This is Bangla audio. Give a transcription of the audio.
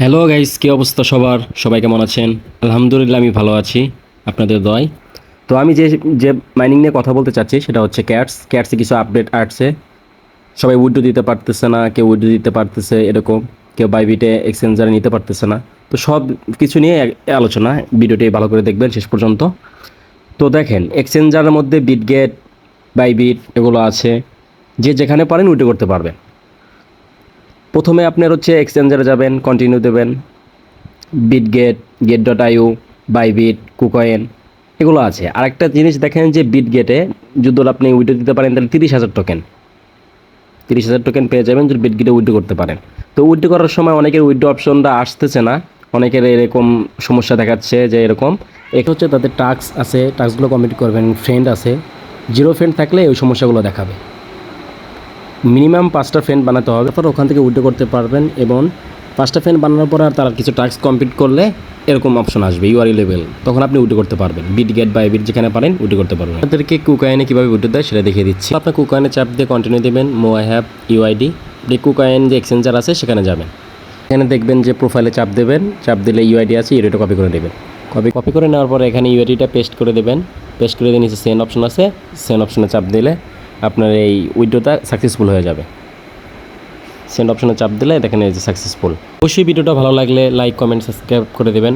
হ্যালো গাইস, কী অবস্থা সবার? সবাই কেমন আছেন? আলহামদুলিল্লাহ, আমি ভালো আছি আপনাদের দোয়ায়। তো আমি যে যে মাইনিং নিয়ে কথা বলতে চাচ্ছি সেটা হচ্ছে ক্যাটসে কিছু আপডেট আসছে। সবাই উইড্রো দিতে পারতেছে না, কেউ উইড্রো দিতে পারতেছে এরকম, কেউ বাইবিটে এক্সচেঞ্জারে নিতে পারতেছে না। তো সব কিছু নিয়ে আলোচনা, ভিডিওটি ভালো করে দেখবেন শেষ পর্যন্ত। তো দেখেন, এক্সচেঞ্জারের মধ্যে বিটগেট, বাইবিট এগুলো আছে, যে যেখানে পারেন উইড্রো করতে পারবেন। প্রথমে আপনার হচ্ছে এক্সচেঞ্জারে যাবেন, কন্টিনিউ দেবেন, বিটগেট, গেট.io, বাইবিট, কুকয়েন এগুলো আছে। আরেকটা জিনিস দেখেন যে বিটগেটে যদি আপনি উইড্রো দিতে পারেন তাহলে 30,000 টোকেন, 30,000 টোকেন পেয়ে যাবেন যদি বিটগেটে উইড্রো করতে পারেন। তো উইড্রো করার সময় অনেকের উইড্রো অপশনটা আসতেছে না, অনেকের এরকম সমস্যা দেখাচ্ছে যে এরকম। এটা হচ্ছে তাদের টাস্ক আছে, টাস্কগুলো কমপ্লিট করবেন। ফ্রেন্ড আছে, জিরো ফ্রেন্ড থাকলে ওই সমস্যাগুলো দেখাবে। মিনিমাম 5টা ফ্রেন্ড বানাতে হবে, তারপর ওখান থেকে উইড্রো করতে পারবেন। এবং 5টা ফ্রেন্ড বানানোর পর আর তারা কিছু টাস্ক কমপ্লিট করলে এরকম অপশন আসবে ইউআরই লেভেল, তখন আপনি উইড্রো করতে পারবেন। বিটগেট, বাইবিট যেখানে পারেন উইড্রো করতে পারবেন। আপনাদেরকে কুকয়েনে কীভাবে উইড্রো দেয় সেটা দেখিয়ে দিচ্ছি। আপনার কুকয়েনে চাপ দিয়ে কন্টিনিউ দেবেন, মো আই হ্যাভ ইউআইডি, দিয়ে কুকয়েন যে এক্সচেঞ্জার আছে সেখানে যাবেন। এখানে দেখবেন যে প্রোফাইলে চাপ দেবেন, চাপ দিলে ইউআইডি আছে, ইউআইডিটা কপি করে দেবেন। কপি করে নেওয়ার পরে এখানে ইউআইডিটা পেস্ট করে দেবেন। পেস্ট করে দিয়ে নিচে সেন্ড অপশন আছে, সেন্ড অপশনে চাপ দিলে আপনার এই উইড্রোটা সাকসেসফুল হয়ে যাবে। সেন্ড অপশনে চাপ দিলে দেখেন এই যে সাকসেসফুল। অবশ্যই ভিডিওটা ভালো লাগলে লাইক, কমেন্ট, সাবস্ক্রাইব করে দেবেন।